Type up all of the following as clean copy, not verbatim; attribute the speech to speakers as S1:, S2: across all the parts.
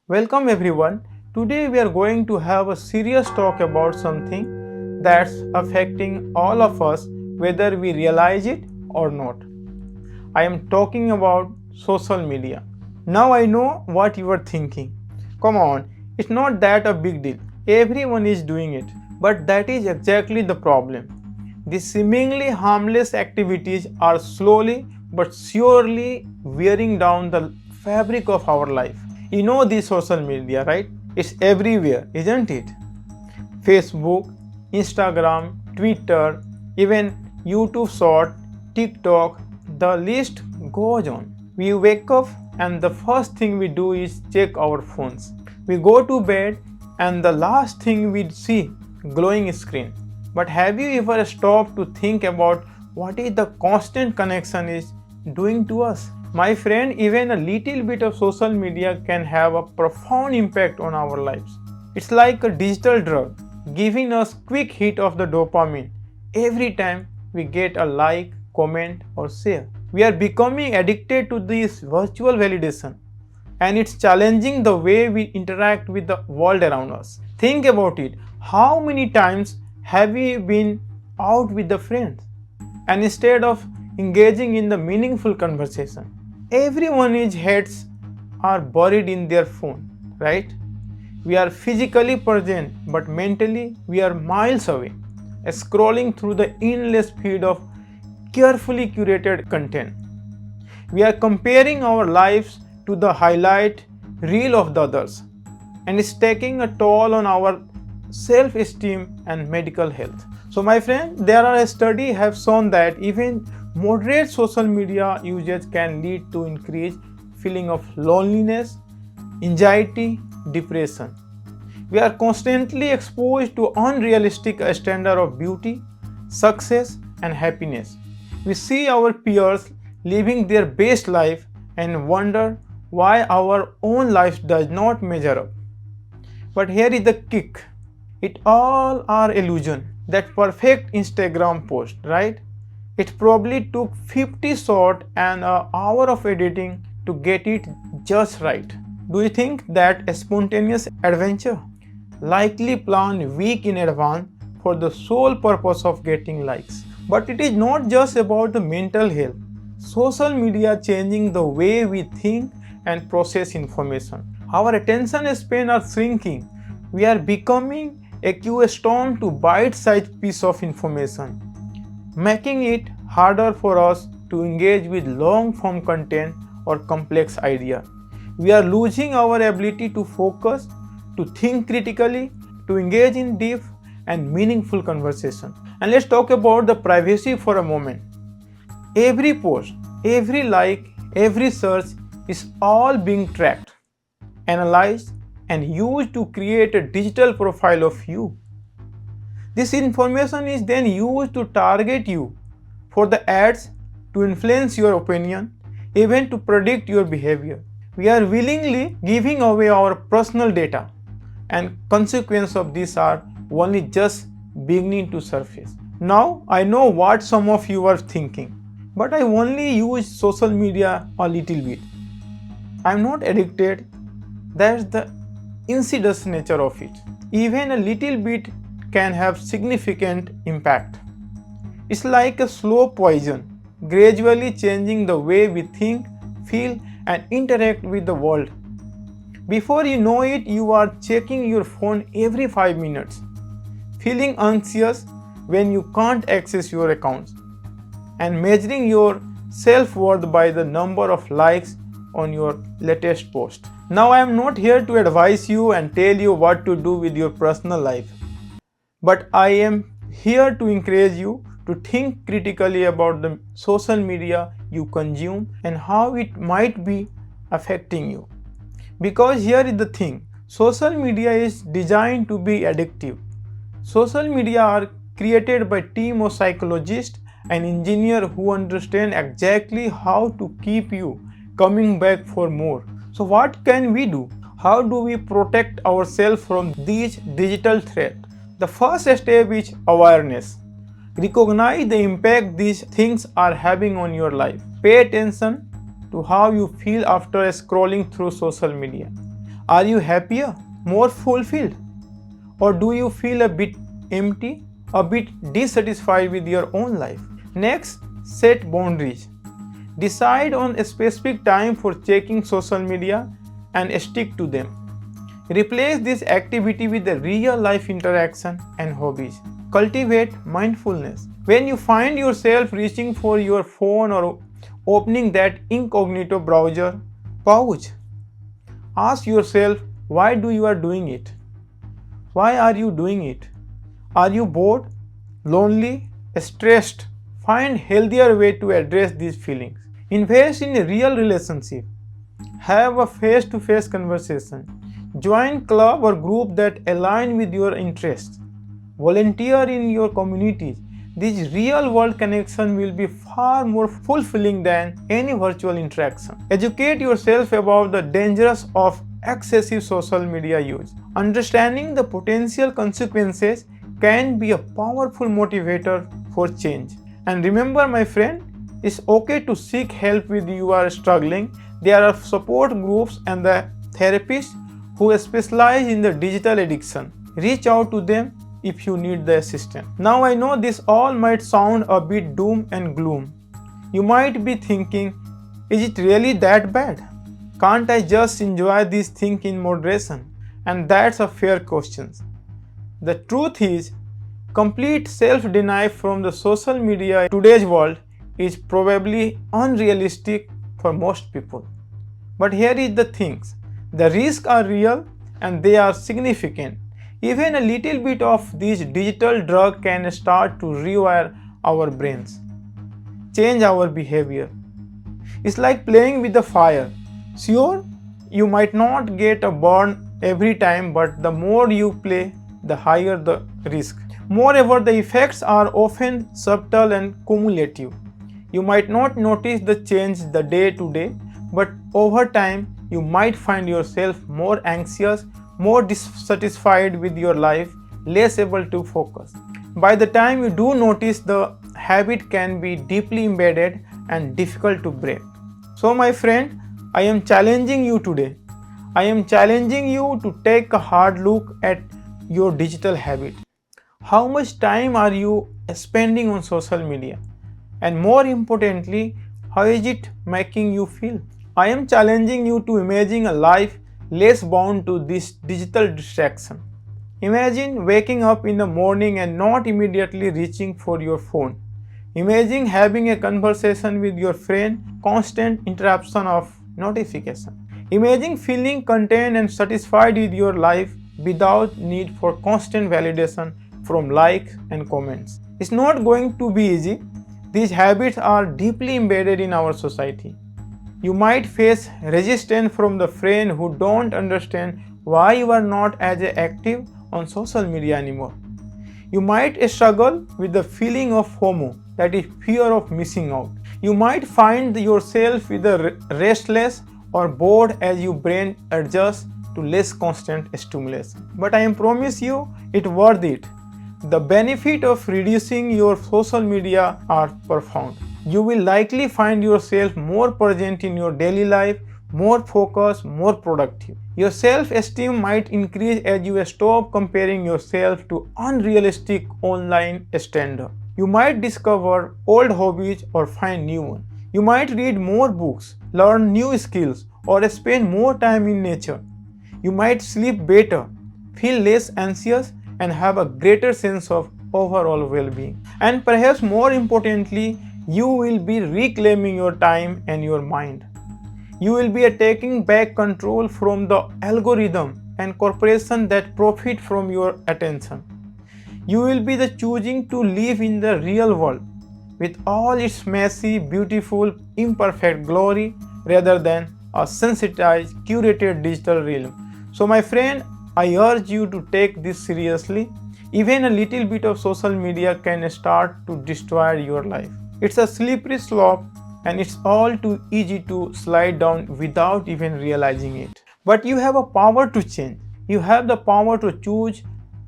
S1: Welcome everyone. Today we are going to have a serious talk about something that's affecting all of us whether we realize it or not. I am talking about social media. Now I know what you are thinking. Come on, it's not that a big deal. Everyone is doing it. But that is exactly the problem. These seemingly harmless activities are slowly but surely wearing down the fabric of our life. You know the social media, right? It's everywhere, isn't it? Facebook, Instagram, Twitter, even YouTube Short, TikTok, the list goes on. We wake up and the first thing we do is check our phones. We go to bed and the last thing we see glowing screen. But have you ever stopped to think about what is the constant connection is doing to us? My friend, even a little bit of social media can have a profound impact on our lives. It's like a digital drug, giving us quick hit of the dopamine every time we get a like, comment or share. We are becoming addicted to this virtual validation and it's challenging the way we interact with the world around us. Think about it. How many times have we been out with the friends and instead of engaging in the meaningful conversation, everyone's heads are buried in their phone, right? We are physically present, but mentally we are miles away, scrolling through the endless feed of carefully curated content. We are comparing our lives to the highlight reel of the others, and it's taking a toll on our self-esteem and medical health. So my friend, there are a study have shown that even moderate social media usage can lead to increased feeling of loneliness, anxiety, depression. We are constantly exposed to unrealistic standard of beauty, success and happiness. We see our peers living their best life and wonder why our own life does not measure up. But here is the kick. It all are illusion. That perfect Instagram post, right? It probably took 50 shots and an hour of editing to get it just right. Do you think that a spontaneous adventure? Likely planned week in advance for the sole purpose of getting likes. But it is not just about the mental health. Social media changing the way we think and process information. Our attention span are shrinking. We are becoming accustomed to bite-sized piece of information, making it harder for us to engage with long-form content or complex ideas. We are losing our ability to focus, to think critically, to engage in deep and meaningful conversation. And let's talk about the privacy for a moment. Every post, every like, every search is all being tracked, analyzed, and used to create a digital profile of you. This information is then used to target you for the ads, to influence your opinion, even to predict your behavior. We are willingly giving away our personal data, and consequences of this are only just beginning to surface. Now I know what some of you are thinking, but I only use social media a little bit. I'm not addicted. That's the insidious nature of it. Even a little bit can have significant impact. It's like a slow poison, gradually changing the way we think, feel, and interact with the world. Before you know it, you are checking your phone every 5 minutes, feeling anxious when you can't access your accounts, and measuring your self-worth by the number of likes on your latest post. Now I am not here to advise you and tell you what to do with your personal life, but I am here to encourage you to think critically about the social media you consume and how it might be affecting you. Because here is the thing, social media is designed to be addictive. Social media are created by a team of psychologists and engineers who understand exactly how to keep you coming back for more. So what can we do? How do we protect ourselves from these digital threats? The first step is awareness. Recognize the impact these things are having on your life. Pay attention to how you feel after scrolling through social media. Are you happier, more fulfilled? Or do you feel a bit empty, a bit dissatisfied with your own life? Next, set boundaries. Decide on a specific time for checking social media and stick to them. Replace this activity with a real life interaction and hobbies. Cultivate mindfulness. When you find yourself reaching for your phone or opening that incognito browser, pause. Ask yourself, why do you are doing it? Why are you doing it? Are you bored, lonely, stressed? Find healthier way to address these feelings. Invest in a real relationship. Have a face-to-face conversation. Join club or group that align with your interests. Volunteer in your communities. This real-world connection will be far more fulfilling than any virtual interaction. Educate yourself about the dangers of excessive social media use. Understanding the potential consequences can be a powerful motivator for change. And remember, my friend, it's okay to seek help when you are struggling. There are support groups and the therapists who specialize in the digital addiction. Reach out to them if you need the assistance. Now I know this all might sound a bit doom and gloom. You might be thinking, is it really that bad? Can't I just enjoy this thing in moderation? And that's a fair question. The truth is, complete self-denial from the social media in today's world is probably unrealistic for most people. But here is the things. The risks are real and they are significant. Even a little bit of this digital drug can start to rewire our brains, change our behavior. It's like playing with the fire. Sure, you might not get a burn every time, but the more you play, the higher the risk. Moreover, the effects are often subtle and cumulative. You might not notice the change the day to day, but over time, you might find yourself more anxious, more dissatisfied with your life, less able to focus. By the time you do notice, the habit can be deeply embedded and difficult to break. So my friend, I am challenging you today. I am challenging you to take a hard look at your digital habit. How much time are you spending on social media? And more importantly, how is it making you feel? I am challenging you to imagine a life less bound to this digital distraction. Imagine waking up in the morning and not immediately reaching for your phone. Imagine having a conversation with your friend, constant interruption of notification. Imagine feeling content and satisfied with your life without need for constant validation from likes and comments. It's not going to be easy. These habits are deeply embedded in our society. You might face resistance from the friend who don't understand why you are not as active on social media anymore. You might struggle with the feeling of FOMO, that is fear of missing out. You might find yourself either restless or bored as your brain adjusts to less constant stimulation. But I promise you, it's worth it. The benefit of reducing your social media are profound. You will likely find yourself more present in your daily life, more focused, more productive. Your self-esteem might increase as you stop comparing yourself to unrealistic online standards. You might discover old hobbies or find new ones. You might read more books, learn new skills, or spend more time in nature. You might sleep better, feel less anxious, and have a greater sense of overall well-being. And perhaps more importantly, you will be reclaiming your time and your mind. You will be taking back control from the algorithm and corporation that profit from your attention. You will be choosing to live in the real world with all its messy, beautiful, imperfect glory rather than a sensitized, curated digital realm. So my friend, I urge you to take this seriously. Even a little bit of social media can start to destroy your life. It's a slippery slope and it's all too easy to slide down without even realizing it. But you have a power to change. You have the power to choose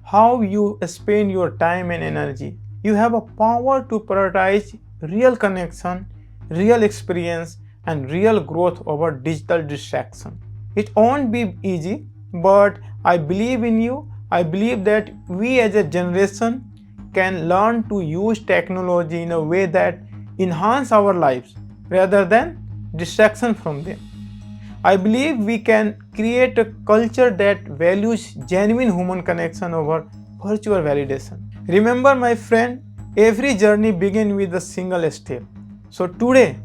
S1: how you spend your time and energy. You have a power to prioritize real connection, real experience, and real growth over digital distraction. It won't be easy, but I believe in you. I believe that we as a generation can learn to use technology in a way that enhance our lives rather than distraction from them. I believe we can create a culture that values genuine human connection over virtual validation. Remember, my friend, every journey begins with a single step. So today,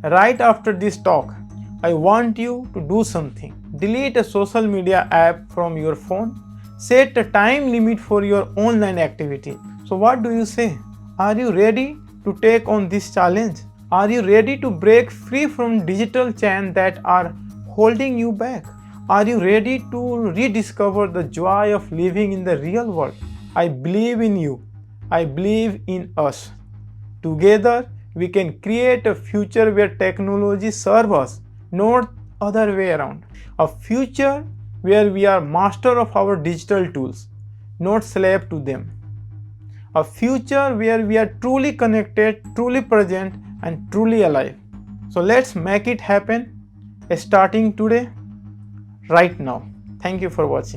S1: right after this talk, I want you to do something. Delete a social media app from your phone. Set a time limit for your online activity. So what do you say? Are you ready to take on this challenge? Are you ready to break free from digital chains that are holding you back? Are you ready to rediscover the joy of living in the real world? I believe in you. I believe in us. Together, we can create a future where technology serves us, not other way around. A future where we are master of our digital tools, not slave to them. A future where we are truly connected, truly present, and truly alive. So let's make it happen starting today, right now. Thank you for watching.